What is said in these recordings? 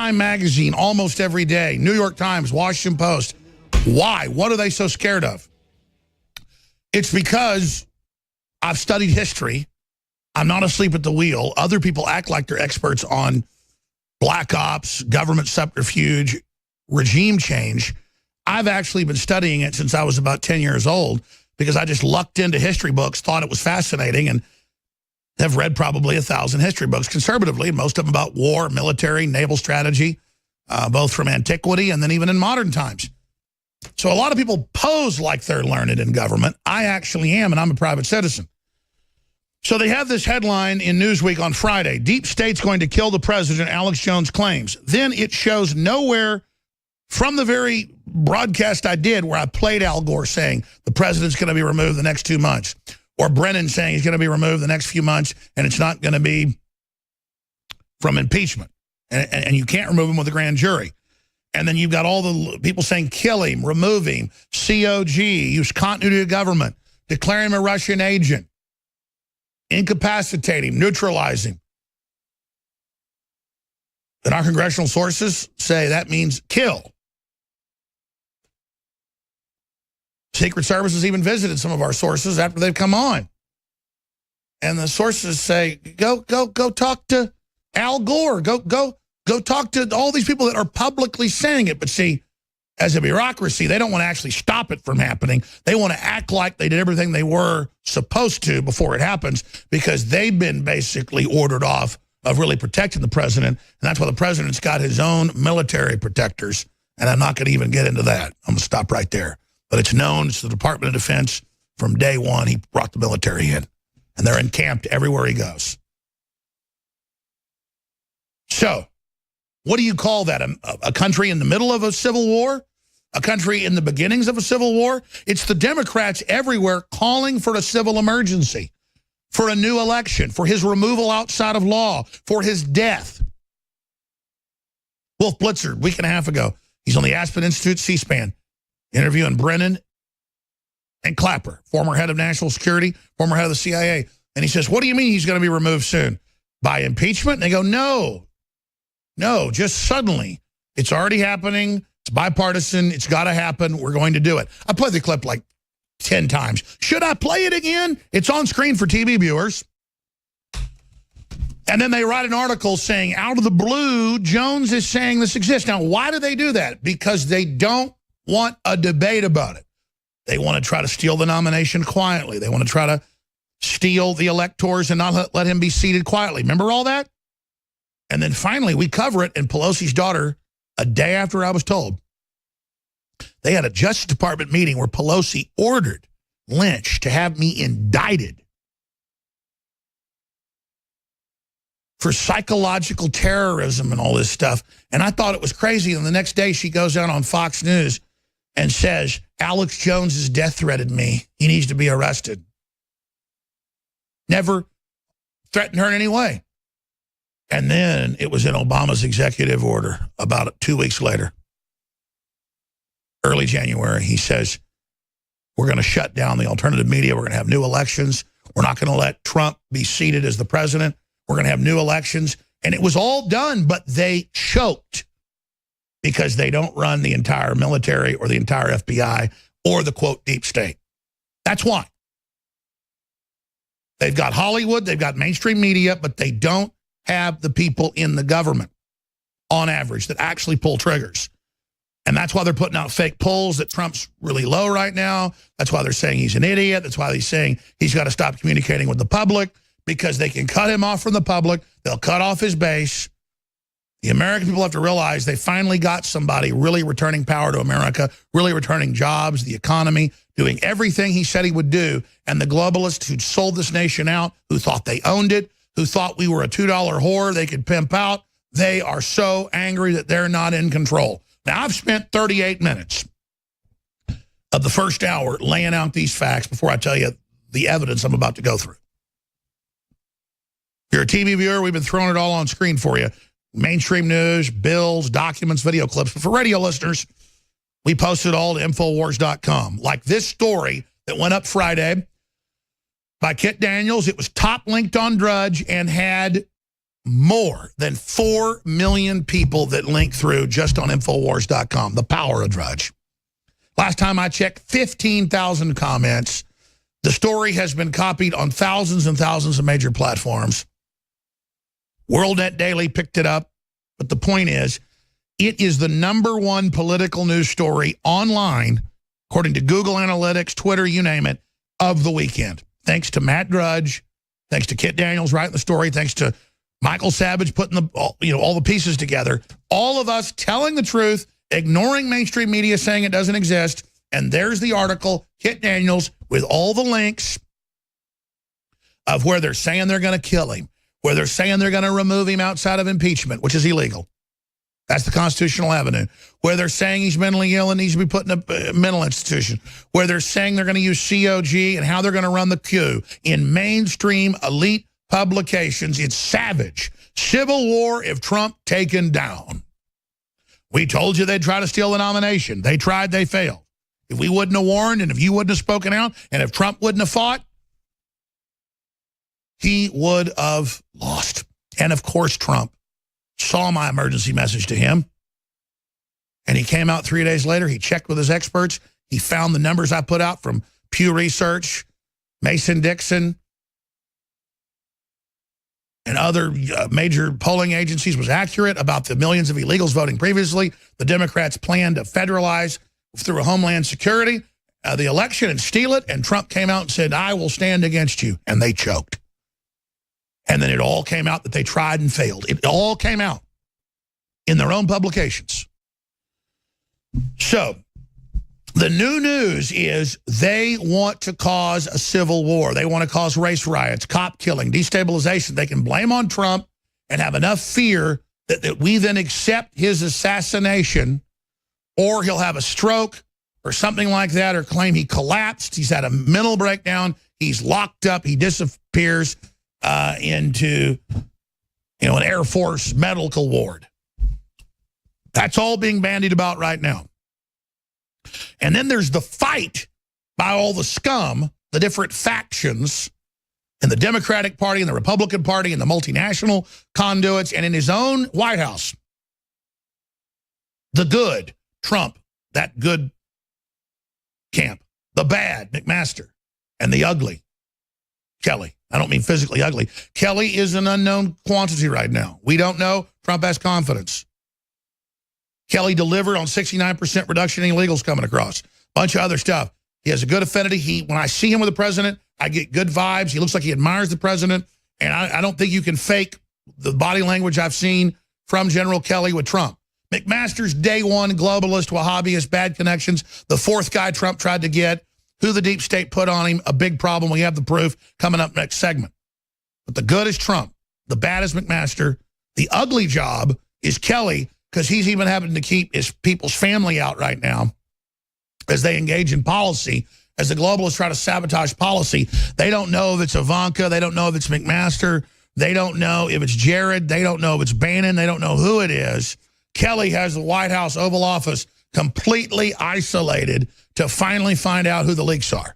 Time magazine almost every day, New York Times, Washington Post. Why? What are they so scared of? It's because I've studied history. I'm not asleep at the wheel. Other people act like they're experts on black ops, government subterfuge, regime change. I've actually been studying it since I was about 10 years old because I just lucked into history books, thought it was fascinating, and have read probably 1,000 history books conservatively, most of them about war, military, naval strategy, both from antiquity and then even in modern times. So a lot of people pose like they're learned in government. I actually am, and I'm a private citizen. So they have this headline in Newsweek on Friday, Deep State's going to kill the president, Alex Jones claims. Then it shows nowhere from the very broadcast I did where I played Al Gore saying the president's going to be removed the next 2 months, or Brennan saying he's going to be removed the next few months and it's not going to be from impeachment. And you can't remove him with a grand jury. And then you've got all the people saying kill him, remove him, COG, use continuity of government, declare him a Russian agent, incapacitate him, neutralize him. And our congressional sources say that means kill. Secret Service has even visited some of our sources after they've come on. And the sources say, go talk to Al Gore. Go talk to all these people that are publicly saying it. But see, as a bureaucracy, they don't want to actually stop it from happening. They want to act like they did everything they were supposed to before it happens because they've been basically ordered off of really protecting the president. And that's why the president's got his own military protectors. And I'm not going to even get into that. I'm going to stop right there. But it's known, it's the Department of Defense. From day one, he brought the military in. And they're encamped everywhere he goes. So, what do you call that? A country in the middle of a civil war? A country in the beginnings of a civil war? It's the Democrats everywhere calling for a civil emergency, for a new election, for his removal outside of law, for his death. Wolf Blitzer, a week and a half ago, he's on the Aspen Institute C-SPAN, interviewing Brennan and Clapper, former head of national security, former head of the CIA. And he says, what do you mean he's going to be removed soon? By impeachment? And they go, no, just suddenly. It's already happening. It's bipartisan. It's got to happen. We're going to do it. I played the clip like 10 times. Should I play it again? It's on screen for TV viewers. And then they write an article saying, out of the blue, Jones is saying this exists. Now, why do they do that? Because they don't want a debate about it. They want to try to steal the nomination quietly. They want to try to steal the electors and not let him be seated quietly. Remember all that? And then finally, we cover it, and Pelosi's daughter, a day after I was told, they had a Justice Department meeting where Pelosi ordered Lynch to have me indicted for psychological terrorism and all this stuff. And I thought it was crazy. And the next day she goes out on Fox News and says, Alex Jones has death threatened me. He needs to be arrested. Never threatened her in any way. And then it was in Obama's executive order about 2 weeks later. Early January, he says, we're going to shut down the alternative media. We're going to have new elections. We're not going to let Trump be seated as the president. We're going to have new elections. And it was all done, but they choked because they don't run the entire military or the entire FBI or the, quote, deep state. That's why. They've got Hollywood, they've got mainstream media, but they don't have the people in the government, on average, that actually pull triggers. And that's why they're putting out fake polls that Trump's really low right now. That's why they're saying he's an idiot. That's why they're saying he's got to stop communicating with the public, because they can cut him off from the public. They'll cut off his base. The American people have to realize they finally got somebody really returning power to America, really returning jobs, the economy, doing everything he said he would do. And the globalists who sold this nation out, who thought they owned it, who thought we were a $2 whore they could pimp out, they are so angry that they're not in control. Now, I've spent 38 minutes of the first hour laying out these facts before I tell you the evidence I'm about to go through. If you're a TV viewer, we've been throwing it all on screen for you. Mainstream news, bills, documents, video clips. But for radio listeners, we posted all to Infowars.com. Like this story that went up Friday by Kit Daniels. It was top linked on Drudge and had more than 4 million people that link through just on Infowars.com. The power of Drudge. Last time I checked, 15,000 comments. The story has been copied on thousands and thousands of major platforms. WorldNet Daily picked it up. But the point is, it is the #1 political news story online, according to Google Analytics, Twitter, you name it, of the weekend. Thanks to Matt Drudge, thanks to Kit Daniels writing the story, thanks to Michael Savage putting all the pieces together. All of us telling the truth, ignoring mainstream media saying it doesn't exist. And there's the article, Kit Daniels, with all the links of where they're saying they're going to kill him, where they're saying they're going to remove him outside of impeachment, which is illegal. That's the constitutional avenue. Where they're saying he's mentally ill and needs to be put in a mental institution. Where they're saying they're going to use COG and how they're going to run the Q. In mainstream elite publications, it's savage. Civil war if Trump taken down. We told you they'd try to steal the nomination. They tried, they failed. If we wouldn't have warned and if you wouldn't have spoken out and if Trump wouldn't have fought, he would have lost. And of course, Trump saw my emergency message to him. And he came out 3 days later. He checked with his experts. He found the numbers I put out from Pew Research, Mason-Dixon, and other major polling agencies was accurate about the millions of illegals voting previously. The Democrats planned to federalize through a Homeland Security the election and steal it. And Trump came out and said, I will stand against you. And they choked. And then it all came out that they tried and failed. It all came out in their own publications. So the new news is they want to cause a civil war. They want to cause race riots, cop killing, destabilization. They can blame on Trump and have enough fear that we then accept his assassination, or he'll have a stroke or something like that, or claim he collapsed. He's had a mental breakdown. He's locked up. He disappears into an Air Force medical ward. That's all being bandied about right now. And then there's the fight by all the scum, the different factions in the Democratic Party and the Republican Party and the multinational conduits, and in his own White House. The good, Trump, that good camp. The bad, McMaster. And the ugly, Kelly. I don't mean physically ugly. Kelly is an unknown quantity right now. We don't know. Trump has confidence. Kelly delivered on 69% reduction in illegals coming across. Bunch of other stuff. He has a good affinity. When I see him with the president, I get good vibes. He looks like he admires the president. And I don't think you can fake the body language I've seen from General Kelly with Trump. McMaster's day one, globalist, Wahhabist, bad connections. The fourth guy Trump tried to get, who the deep state put on him, a big problem. We have the proof coming up next segment. But the good is Trump. The bad is McMaster. The ugly job is Kelly, because he's even having to keep his people's family out right now as they engage in policy, as the globalists try to sabotage policy. They don't know if it's Ivanka. They don't know if it's McMaster. They don't know if it's Jared. They don't know if it's Bannon. They don't know who it is. Kelly has the White House Oval Office completely isolated to finally find out who the leaks are.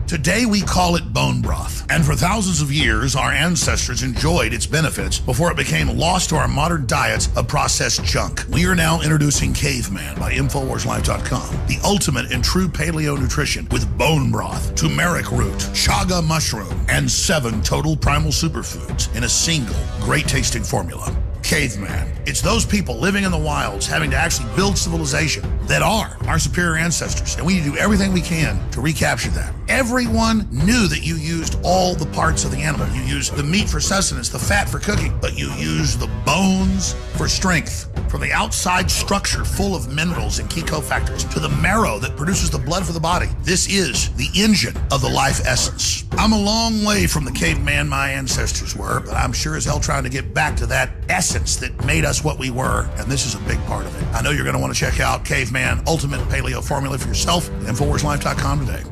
Today we call it bone broth, and for thousands of years our ancestors enjoyed its benefits before it became lost to our modern diets of processed junk. We are now introducing Caveman by InfoWarsLife.com, the ultimate in true paleo nutrition with bone broth, turmeric root, chaga mushroom, and 7 total primal superfoods in a single great tasting formula. Caveman. It's those people living in the wilds having to actually build civilization that are our superior ancestors. And we need to do everything we can to recapture that. Everyone knew that you used all the parts of the animal. You used the meat for sustenance, the fat for cooking, but you used the bones for strength. From the outside structure full of minerals and key cofactors to the marrow that produces the blood for the body. This is the engine of the life essence. I'm a long way from the caveman my ancestors were, but I'm sure as hell trying to get back to that essence that made us what we were, and this is a big part of it. I know you're going to want to check out Caveman Ultimate Paleo Formula for yourself at InfoWarsLife.com today.